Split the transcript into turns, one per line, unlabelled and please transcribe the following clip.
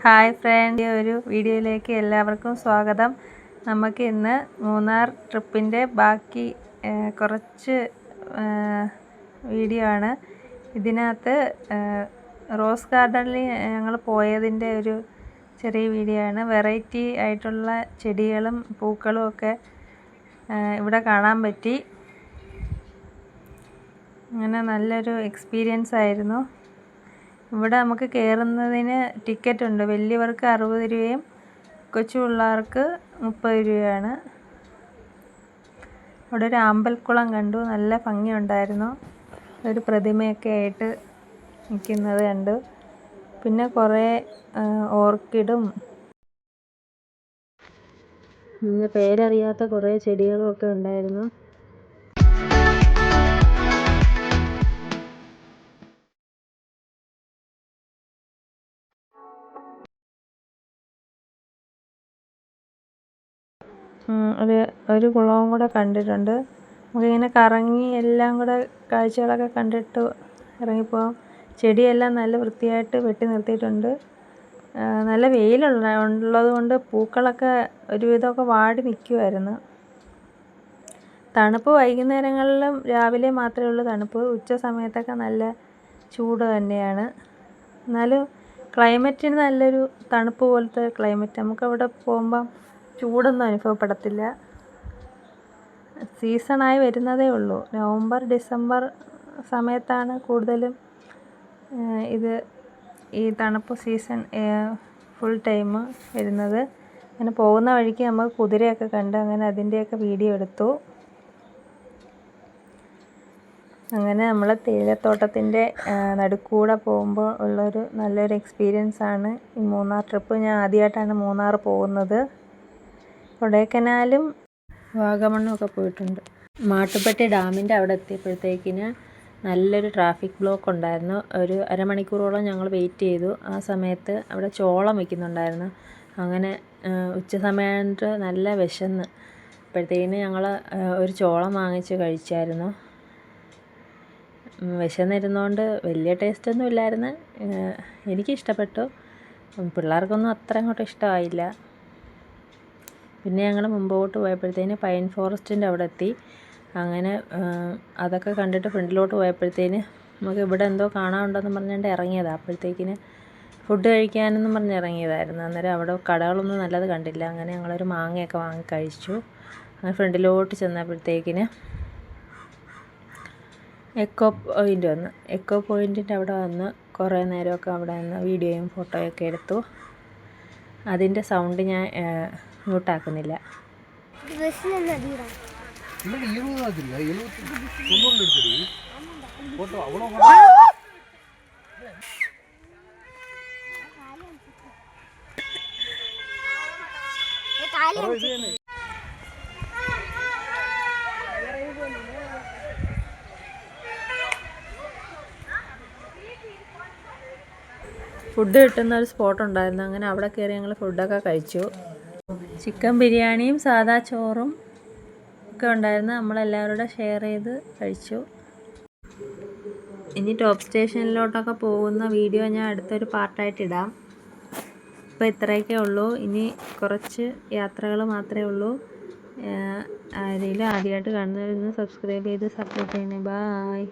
Hi front, ഒരു വീഡിയോയിലേക്ക് എല്ലാവർക്കും സ്വാഗതം. നമുക്ക് ഇന്ന് മൂന്നാർ ട്രിപ്പിൻ്റെ ബാക്കി കുറച്ച് വീഡിയോ ആണ്. ഇതിനകത്ത് റോസ് ഗാർഡനിൽ ഞങ്ങൾ പോയതിൻ്റെ ഒരു ചെറിയ വീഡിയോ ആണ്. വെറൈറ്റി ആയിട്ടുള്ള ചെടികളും പൂക്കളും ഒക്കെ ഇവിടെ കാണാൻ പറ്റി. അങ്ങനെ നല്ലൊരു എക്സ്പീരിയൻസ് ആയിരുന്നു. ഇവിടെ നമുക്ക് കയറുന്നതിന് ടിക്കറ്റ് ഉണ്ട്. വലിയവർക്ക് 60 രൂപയും കൊച്ചു പിള്ളേർക്ക് 30 രൂപയാണ്. അവിടെ ഒരു അമ്പൽക്കുളം കണ്ടു, നല്ല ഭംഗിയുണ്ടായിരുന്നു. ഒരു പ്രതിമയൊക്കെ ആയിട്ട് നിൽക്കുന്നത് കണ്ടു. പിന്നെ കുറേ ഓർക്കിഡും പേരറിയാത്ത കുറേ ചെടികളും ഒക്കെ ഉണ്ടായിരുന്നു. ഒരു കുളവും കൂടെ കണ്ടിട്ടുണ്ട്. നമുക്കിങ്ങനെ കറങ്ങി എല്ലാം കൂടെ കാഴ്ചകളൊക്കെ കണ്ടിട്ട് ഇറങ്ങിപ്പോകാം. ചെടിയെല്ലാം നല്ല വൃത്തിയായിട്ട് വെട്ടി നിർത്തിയിട്ടുണ്ട്. നല്ല വെയിലുള്ളത് കൊണ്ട് പൂക്കളൊക്കെ ഒരുവിധമൊക്കെ വാടി നിൽക്കുമായിരുന്നു. തണുപ്പ് വൈകുന്നേരങ്ങളിലും രാവിലെ മാത്രമേ ഉള്ളൂ തണുപ്പ്. ഉച്ച സമയത്തൊക്കെ നല്ല ചൂട് തന്നെയാണ്. എന്നാലും ക്ലൈമറ്റിന് നല്ലൊരു തണുപ്പ് പോലത്തെ ക്ലൈമറ്റ്. നമുക്കവിടെ പോകുമ്പം ചൂടൊന്നും അനുഭവപ്പെടത്തില്ല. സീസണായി വരുന്നതേ ഉള്ളൂ. നവംബർ ഡിസംബർ സമയത്താണ് കൂടുതലും ഈ തണുപ്പ് സീസൺ ഫുൾ ടൈം വരുന്നത്. അങ്ങനെ പോകുന്ന വഴിക്ക് നമ്മൾ കുതിരയൊക്കെ കണ്ട് അങ്ങനെ അതിൻ്റെയൊക്കെ വീഡിയോ എടുത്തു. അങ്ങനെ നമ്മൾ തേയിലത്തോട്ടത്തിൻ്റെ നടുക്കൂടെ പോകുമ്പോൾ ഉള്ളൊരു നല്ലൊരു എക്സ്പീരിയൻസ് ആണ് ഈ മൂന്നാർ ട്രിപ്പ്. ഞാൻ ആദ്യമായിട്ടാണ് മൂന്നാർ പോകുന്നത്. കൊടൈക്കനാലും വാഗമണ്ണും ഒക്കെ പോയിട്ടുണ്ട്. മാട്ടുപ്പെട്ടി ഡാമിൻ്റെ അവിടെ എത്തിയപ്പോഴത്തേക്കിന് നല്ലൊരു ട്രാഫിക് ബ്ലോക്ക് ഉണ്ടായിരുന്നു. ഒരു അരമണിക്കൂറോളം ഞങ്ങൾ വെയിറ്റ് ചെയ്തു. ആ സമയത്ത് അവിടെ ചോളം വയ്ക്കുന്നുണ്ടായിരുന്നു. അങ്ങനെ ഉച്ച സമയത്ത് നല്ല വിശന്ന് അപ്പോഴത്തേക്കിന് ഞങ്ങൾ ഒരു ചോളം വാങ്ങിച്ച് കഴിച്ചായിരുന്നു. വിശന്നിരുന്നതുകൊണ്ട് വലിയ ടേസ്റ്റൊന്നും ഇല്ലായിരുന്നു. എനിക്കിഷ്ടപ്പെട്ടു, പിള്ളേർക്കൊന്നും അത്ര അങ്ങോട്ട് ഇഷ്ടമായില്ല. പിന്നെ ഞങ്ങൾ മുമ്പോട്ട് പോയപ്പോഴത്തേന് പൈൻ ഫോറസ്റ്റിൻ്റെ അവിടെ എത്തി. അങ്ങനെ അതൊക്കെ കണ്ടിട്ട് ഫ്രണ്ടിലോട്ട് പോയപ്പോഴത്തേന് നമുക്ക് ഇവിടെ എന്തോ കാണാനുണ്ടെന്ന് പറഞ്ഞുകൊണ്ട് ഇറങ്ങിയതാണ്. അപ്പോഴത്തേക്കിന് ഫുഡ് കഴിക്കാനെന്നും പറഞ്ഞ് ഇറങ്ങിയതായിരുന്നു. അന്നേരം അവിടെ കടകളൊന്നും നല്ലത് കണ്ടില്ല. അങ്ങനെ ഞങ്ങളൊരു മാങ്ങയൊക്കെ വാങ്ങി കഴിച്ചു. അങ്ങനെ ഫ്രണ്ടിലോട്ട് ചെന്നപ്പോഴത്തേക്കിന് എക്കോ പോയിൻറ്റിൻ്റെ അവിടെ വന്ന് കുറേ നേരമൊക്കെ അവിടെ നിന്ന് വീഡിയോയും ഫോട്ടോയൊക്കെ എടുത്തു. അതിൻ്റെ സൗണ്ട് ഞാൻ മ്യൂട്ടാക്കുന്നില്ല. ഫുഡ് കിട്ടുന്ന ഒരു സ്പോട്ട് ഉണ്ടായിരുന്നു. അങ്ങനെ അവിടെ കയറി ഞങ്ങൾ ഫുഡൊക്കെ കഴിച്ചു. ചിക്കൻ ബിരിയാണിയും സാദാ ചോറും ഒക്കെ ഉണ്ടായിരുന്നു. നമ്മളെല്ലാവരും ഷെയർ ചെയ്ത് കഴിച്ചു. ഇനി ടോപ്പ് സ്റ്റേഷനിലോട്ടൊക്കെ പോകുന്ന വീഡിയോ ഞാൻ അടുത്തൊരു പാർട്ടായിട്ട് ഇടാം. ഇപ്പോൾ ഇത്രയൊക്കെ ഉള്ളൂ. ഇനി കുറച്ച് യാത്രകൾ മാത്രമേ ഉള്ളൂ. ആരെങ്കിലും ആദ്യമായിട്ട് കാണുന്നവരൊന്ന് സബ്സ്ക്രൈബ് ചെയ്ത് സപ്പോർട്ട് ചെയ്യണേ. ബായ്.